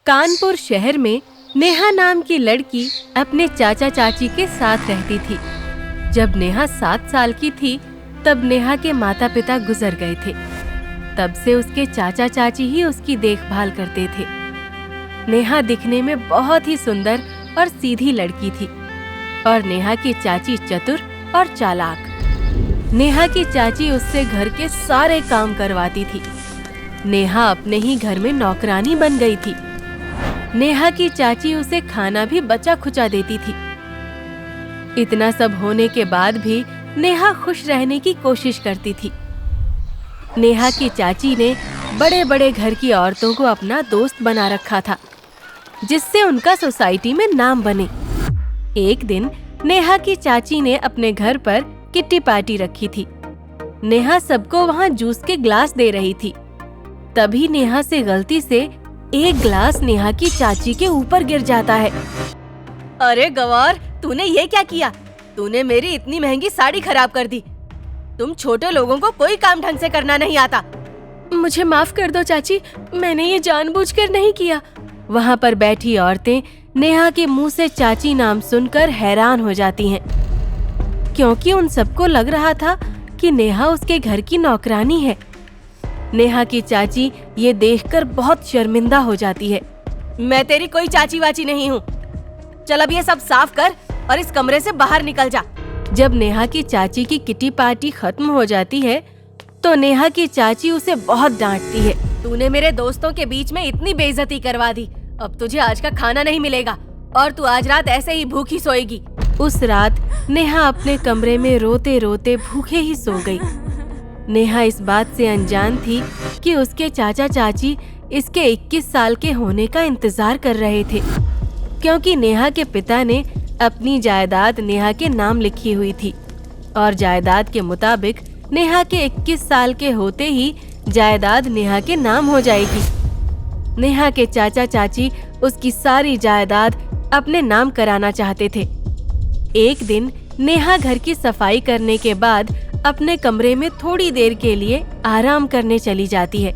कानपुर शहर में नेहा नाम की लड़की अपने चाचा चाची के साथ रहती थी। जब नेहा 7 साल की थी तब नेहा के माता पिता गुजर गए थे। तब से उसके चाचा चाची ही उसकी देखभाल करते थे। नेहा दिखने में बहुत ही सुंदर और सीधी लड़की थी और नेहा की चाची चतुर और चालाक। नेहा की चाची उससे घर के सारे काम करवाती थी। नेहा अपने ही घर में नौकरानी बन गई थी। नेहा की चाची उसे खाना भी बचा खुचा देती थी। इतना सब होने के बाद भी नेहा खुश रहने की कोशिश करती थी। नेहा की चाची ने बड़े बड़े घर की औरतों को अपना दोस्त बना रखा था, जिससे उनका सोसाइटी में नाम बने। एक दिन नेहा की चाची ने अपने घर पर किट्टी पार्टी रखी थी। नेहा सबको वहां जूस के ग्लास दे रही थी। तभी नेहा से गलती से एक ग्लास नेहा की चाची के ऊपर गिर जाता है। अरे गवार, तूने ये क्या किया? तूने मेरी इतनी महंगी साड़ी खराब कर दी। तुम छोटे लोगों को कोई काम ढंग से करना नहीं आता। मुझे माफ कर दो चाची, मैंने ये जानबूझकर नहीं किया। वहाँ पर बैठी औरतें नेहा के मुंह से चाची नाम सुनकर हैरान हो जाती हैं, क्योंकि उन सबको लग रहा था कि नेहा उसके घर की नौकरानी है। नेहा की चाची ये देखकर बहुत शर्मिंदा हो जाती है। मैं तेरी कोई चाची वाची नहीं हूँ। चल अब ये सब साफ कर और इस कमरे से बाहर निकल जा। जब नेहा की चाची की किटी पार्टी खत्म हो जाती है तो नेहा की चाची उसे बहुत डांटती है। तूने मेरे दोस्तों के बीच में इतनी बेइज्जती करवा दी। अब तुझे आज का खाना नहीं मिलेगा और तू आज रात ऐसे ही भूखी सोएगी। उस रात नेहा अपने कमरे में रोते रोते भूखे ही सो गई। नेहा इस बात से अनजान थी कि उसके चाचा चाची इसके 21 साल के होने का इंतजार कर रहे थे, क्योंकि नेहा के पिता ने अपनी जायदाद नेहा के नाम लिखी हुई थी और जायदाद के मुताबिक नेहा के 21 साल के होते ही जायदाद नेहा के नाम हो जाएगी। नेहा के चाचा चाची उसकी सारी जायदाद अपने नाम कराना चाहते थे। एक दिन नेहा घर की सफाई करने के बाद अपने कमरे में थोड़ी देर के लिए आराम करने चली जाती है।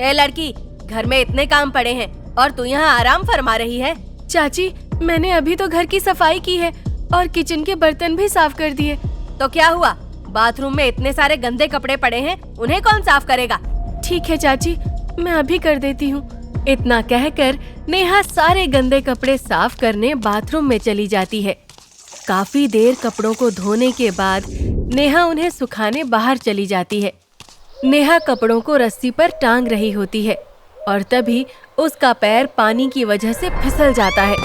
ए लड़की, घर में इतने काम पड़े हैं और तू यहाँ आराम फरमा रही है? चाची, मैंने अभी तो घर की सफाई की है और किचन के बर्तन भी साफ कर दिए। तो क्या हुआ? बाथरूम में इतने सारे गंदे कपड़े पड़े हैं, उन्हें कौन साफ करेगा? ठीक है चाची, मैं अभी कर देती हूँ। इतना कहकर नेहा सारे गंदे कपड़े साफ करने बाथरूम में चली जाती है। काफी देर कपड़ों को धोने के बाद नेहा उन्हें सुखाने बाहर चली जाती है। नेहा कपड़ों को रस्सी पर टांग रही होती है और तभी उसका पैर पानी की वजह से फिसल जाता है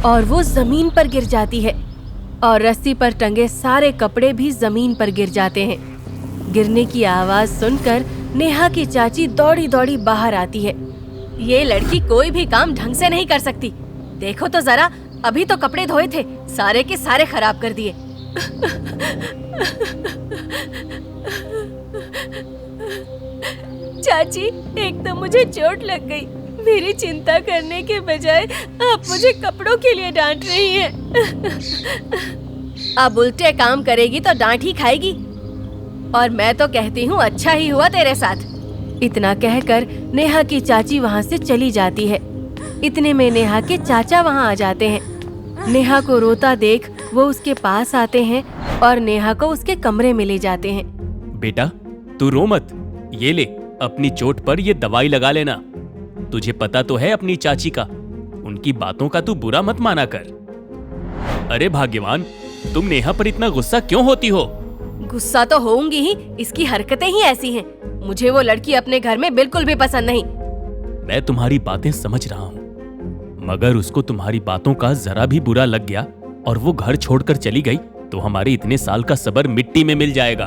और वो जमीन पर गिर जाती है और रस्सी पर टंगे सारे कपड़े भी जमीन पर गिर जाते हैं। गिरने की आवाज सुनकर नेहा की चाची दौड़ी दौड़ी बाहर आती है। ये लड़की कोई भी काम ढंग से नहीं कर सकती। देखो तो जरा, अभी तो कपड़े धोए थे, सारे के सारे खराब कर दिए। चाची, एक तो मुझे चोट लग गई। मेरी चिंता करने के बजाय आप मुझे कपड़ों के लिए डांट रही हैं। अब उल्टे काम करेगी तो डांट ही खाएगी। और मैं तो कहती हूँ अच्छा ही हुआ तेरे साथ। इतना कहकर नेहा की चाची वहाँ से चली जाती है। इतने में नेहा के चाचा वहाँ आ जाते हैं। नेहा को रोता देख वो उसके पास आते हैं और नेहा को उसके कमरे में ले जाते हैं। बेटा, तू रो मत। ये ले, अपनी चोट पर ये दवाई लगा लेना। तुझे पता तो है अपनी चाची का, उनकी बातों का तू बुरा मत माना कर। अरे भाग्यवान, तुम नेहा पर इतना गुस्सा क्यों होती हो? गुस्सा तो होऊंगी ही, इसकी हरकतें ही ऐसी हैं। मुझे वो लड़की अपने घर में बिल्कुल भी पसंद नहीं। मैं तुम्हारी बातें समझ रहा हूँ, मगर उसको तुम्हारी बातों का जरा भी बुरा लग गया और वो घर छोड़कर चली गई तो हमारे इतने साल का सब्र मिट्टी में मिल जाएगा।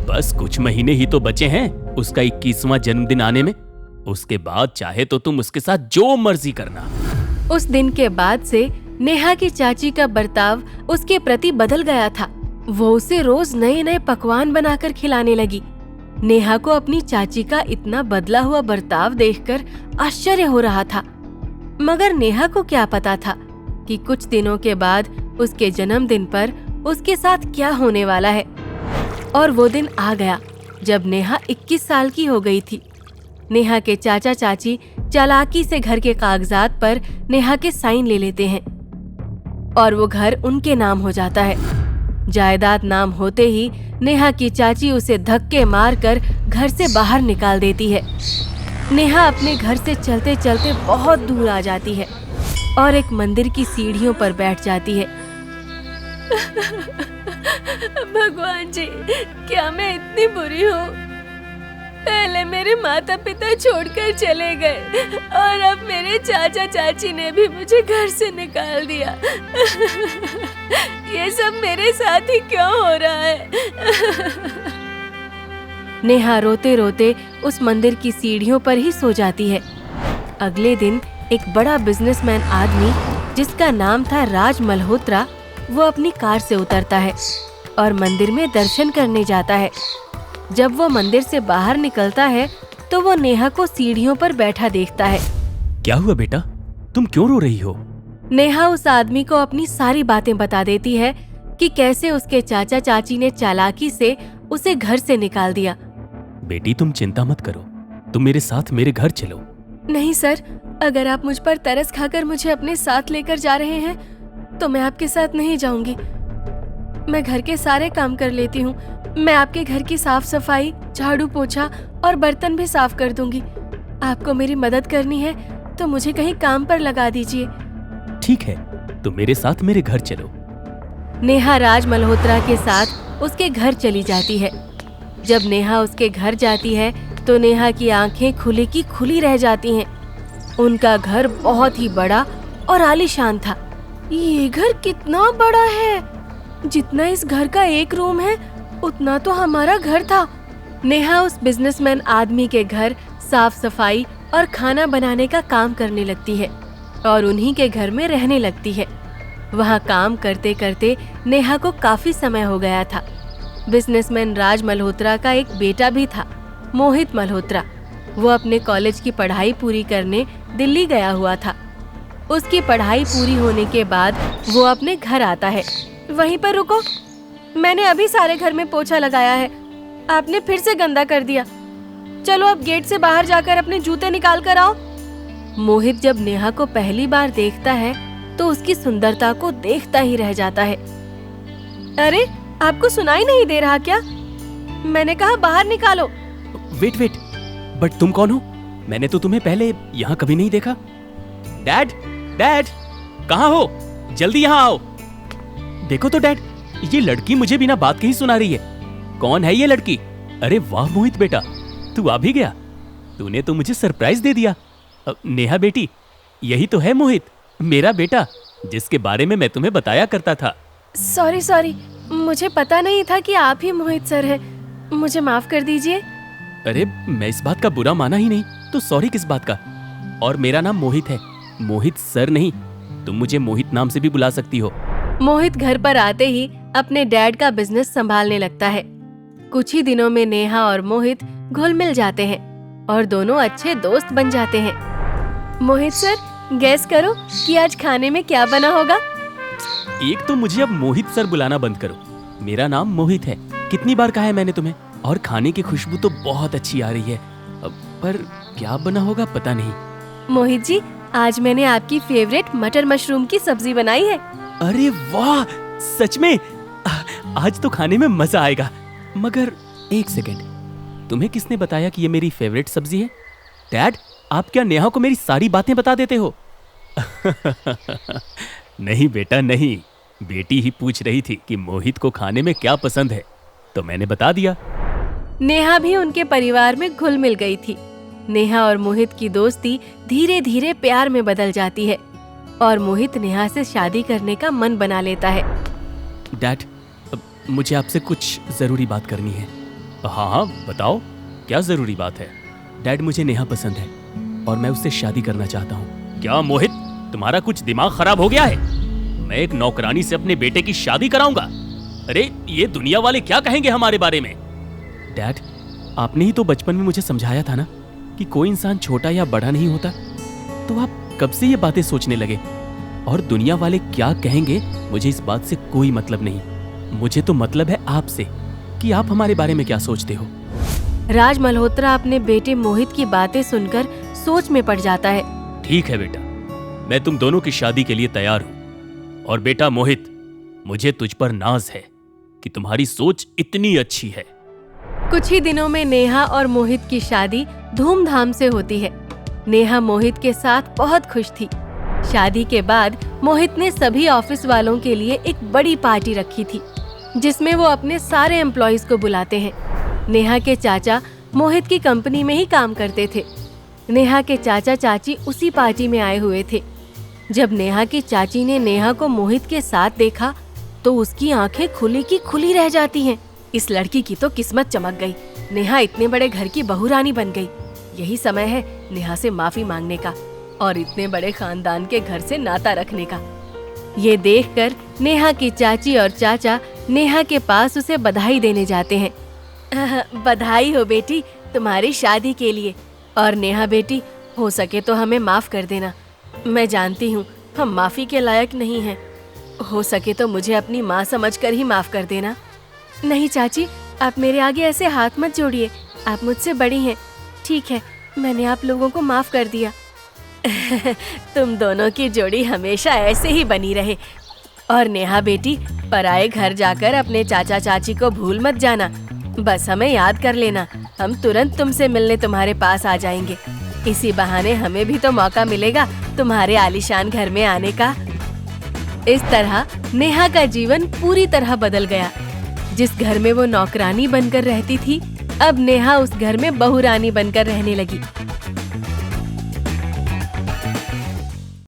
बस कुछ महीने ही तो बचे हैं उसका 21वां जन्मदिन आने में। उसके बाद चाहे तो तुम उसके साथ जो मर्जी करना। उस दिन के बाद से नेहा की चाची का बर्ताव उसके प्रति बदल गया था। वो उसे रोज नए नए पकवान बनाकर खिलाने लगी। नेहा को अपनी चाची का इतना बदला हुआ बर्ताव देखकर आश्चर्य हो रहा था, मगर नेहा को क्या पता था कि कुछ दिनों के बाद उसके जन्मदिन पर उसके साथ क्या होने वाला है। और वो दिन आ गया जब नेहा 21 साल की हो गई थी। नेहा के चाचा चाची चालाकी से घर के कागजात पर नेहा के साइन ले लेते हैं और वो घर उनके नाम हो जाता है। जायदाद नाम होते ही नेहा की चाची उसे धक्के मारकर घर से बाहर निकाल देती है। नेहा अपने घर से चलते चलते बहुत दूर आ जाती है और एक मंदिर की सीढ़ियों पर बैठ जाती है। भगवान जी, क्या मैं इतनी बुरी हूँ? पहले मेरे माता पिता छोड़कर चले गए और अब मेरे चाचा चाची ने भी मुझे घर से निकाल दिया। ये सब मेरे साथ ही क्यों हो रहा है? नेहा रोते रोते उस मंदिर की सीढ़ियों पर ही सो जाती है। अगले दिन एक बड़ा बिजनेसमैन आदमी जिसका नाम था राज मल्होत्रा, वो अपनी कार से उतरता है और मंदिर में दर्शन करने जाता है। जब वो मंदिर से बाहर निकलता है तो वो नेहा को सीढ़ियों पर बैठा देखता है। क्या हुआ बेटा, तुम क्यों रो रही हो? नेहा उस आदमी को अपनी सारी बातें बता देती है कि कैसे उसके चाचा चाची ने चालाकी से उसे घर से निकाल दिया। बेटी तुम चिंता मत करो, तुम मेरे साथ मेरे घर चलो। नहीं सर, अगर आप मुझ पर तरस खाकर मुझे अपने साथ लेकर जा रहे हैं तो मैं आपके साथ नहीं जाऊंगी। मैं घर के सारे काम कर लेती हूँ। मैं आपके घर की साफ सफाई, झाड़ू पोछा और बर्तन भी साफ कर दूंगी। आपको मेरी मदद करनी है तो मुझे कहीं काम पर लगा दीजिए। ठीक है, तुम मेरे साथ मेरे घर चलो। नेहा राज मल्होत्रा के साथ उसके घर चली जाती है। जब नेहा उसके घर जाती है तो नेहा की आंखें खुली की खुली रह जाती हैं। उनका घर बहुत ही बड़ा और आलीशान था। ये घर कितना बड़ा है! जितना इस घर का एक रूम है उतना तो हमारा घर था। नेहा उस बिजनेसमैन आदमी के घर साफ सफाई और खाना बनाने का काम करने लगती है और उन्हीं के घर में रहने लगती है। वहाँ काम करते करते नेहा को काफी समय हो गया था। बिजनेसमैन राज मल्होत्रा का एक बेटा भी था, मोहित मल्होत्रा। वो अपने कॉलेज की पढ़ाई पूरी करने दिल्ली गया हुआ था। उसकी पढ़ाई पूरी होने के बाद वो अपने घर आता है। वहीं पर रुको, मैंने अभी सारे घर में पोछा लगाया है, आपने फिर से गंदा कर दिया। चलो अब गेट से बाहर जाकर अपने जूते निकाल कर आओ। मोहित जब नेहा को पहली बार देखता है तो उसकी सुंदरता को देखता ही रह जाता है। अरे, आपको सुनाई नहीं दे रहा क्या? मैंने कहा बाहर निकालो। वेट, बट तुम कौन हो? मैंने तो तुम्हें पहले यहाँ कभी नहीं देखा। डैड, कहाँ हो? जल्दी यहाँ आओ। देखो तो डैड, ये लड़की मुझे बिना बात के ही सुना रही है। कौन है ये लड़की? अरे वाह मोहित बेटा, तू आ भी गया। तूने तो मुझे सरप्राइज दे दिया। नेहा बेटी, यही तो है मोहित, मेरा बेटा, जिसके बारे में मैं तुम्हें बताया करता था। सॉरी, मुझे पता नहीं था कि आप ही मोहित सर हैं। मुझे माफ कर दीजिए। अरे मैं इस बात का बुरा माना ही नहीं, तो सॉरी किस बात का? और मेरा नाम मोहित है, मोहित सर नहीं। तुम मुझे मोहित नाम से भी बुला सकती हो। मोहित घर पर आते ही अपने डैड का बिजनेस संभालने लगता है। कुछ ही दिनों में नेहा और मोहित घुल मिल जाते हैं और दोनों अच्छे दोस्त बन जाते हैं। मोहित सर, गेस करो कि आज खाने में क्या बना होगा? एक तो मुझे अब मोहित सर बुलाना बंद करो। मेरा नाम मोहित है, कितनी बार कहा है मैंने तुम्हें। और खाने की खुशबू तो बहुत अच्छी आ रही है, पर क्या बना होगा पता नहीं। मोहित जी, आज मैंने आपकी फेवरेट मटर मशरूम की सब्जी बनाई है। अरे वाह, सच में? आज तो खाने में मजा आएगा। मगर एक सेकंड, तुम्हें किसने बताया कि ये मेरी फेवरेट सब्जी है? डैड, आप क्या नेहा को मेरी सारी बातें बता देते हो? नहीं बेटा नहीं, बेटी ही पूछ रही थी कि मोहित को खाने में क्या पसंद है, तो मैंने बता दिया। नेहा भी उनके परिवार में घुल मिल गई थी। नेहा और मोहित की दोस्ती धीरे धीरे प्यार में बदल जाती है और मोहित नेहा से शादी करने का मन बना लेता है। डैड, मुझे आपसे कुछ जरूरी बात करनी है। हाँ, बताओ, क्या जरूरी बात है? डैड, मुझे नेहा पसंद है और मैं उससे शादी करना चाहता हूँ। क्या मोहित, तुम्हारा कुछ दिमाग खराब हो गया है? मैं एक नौकरानी से अपने बेटे की शादी कराऊंगा? अरे ये दुनिया वाले क्या कहेंगे हमारे बारे में? डैड, आपने ही तो बचपन में मुझे समझाया था ना कि कोई इंसान छोटा या बड़ा नहीं होता, तो आप कब से ये बातें सोचने लगे? और दुनिया वाले क्या कहेंगे, मुझे इस बात से कोई मतलब नहीं। मुझे तो मतलब है आपसे कि आप हमारे बारे में क्या सोचते हो। राज मल्होत्रा अपने बेटे मोहित की बातें सुनकर सोच में पड़ जाता है। ठीक है बेटा, मैं तुम दोनों की शादी के लिए तैयार हूं। और बेटा मोहित, मुझे तुझ पर नाज है कि तुम्हारी सोच इतनी अच्छी है। कुछ ही दिनों में नेहा और मोहित की शादी धूमधाम से होती है। नेहा मोहित के साथ बहुत खुश थी। शादी के बाद मोहित ने सभी ऑफिस वालों के लिए एक बड़ी पार्टी रखी थी, जिसमें वो अपने सारे एम्प्लॉइज को बुलाते हैं। नेहा के चाचा मोहित की कंपनी में ही काम करते थे। नेहा के चाचा चाची उसी पार्टी में आए हुए थे। जब नेहा की चाची ने नेहा को मोहित के साथ देखा तो उसकी आंखें खुली की खुली रह जाती हैं। इस लड़की की तो किस्मत चमक गई। नेहा इतने बड़े घर की बहू रानी बन गई। यही समय है नेहा से माफी मांगने का और इतने बड़े खानदान के घर से नाता रखने का। ये देखकर नेहा की चाची और चाचा नेहा के पास उसे बधाई देने जाते हैं। बधाई हो बेटी तुम्हारी शादी के लिए। और नेहा बेटी, हो सके तो हमें माफ कर देना। मैं जानती हूँ हम माफी के लायक नहीं हैं। हो सके तो मुझे अपनी माँ समझकर ही माफ कर देना। नहीं चाची, आप मेरे आगे ऐसे हाथ मत जोड़िए। आप मुझसे बड़ी हैं। ठीक है, मैंने आप लोगों को माफ कर दिया। तुम दोनों की जोड़ी हमेशा ऐसे ही बनी रहे। और नेहा बेटी, पराए घर जाकर अपने चाचा चाची को भूल मत जाना। बस हमें याद कर लेना, हम तुरंत तुमसे मिलने तुम्हारे पास आ जाएंगे। इसी बहाने हमें भी तो मौका मिलेगा तुम्हारे आलीशान घर में आने का। इस तरह नेहा का जीवन पूरी तरह बदल गया। जिस घर में वो नौकरानी बनकर रहती थी, अब नेहा उस घर में बहू रानी बनकर रहने लगी।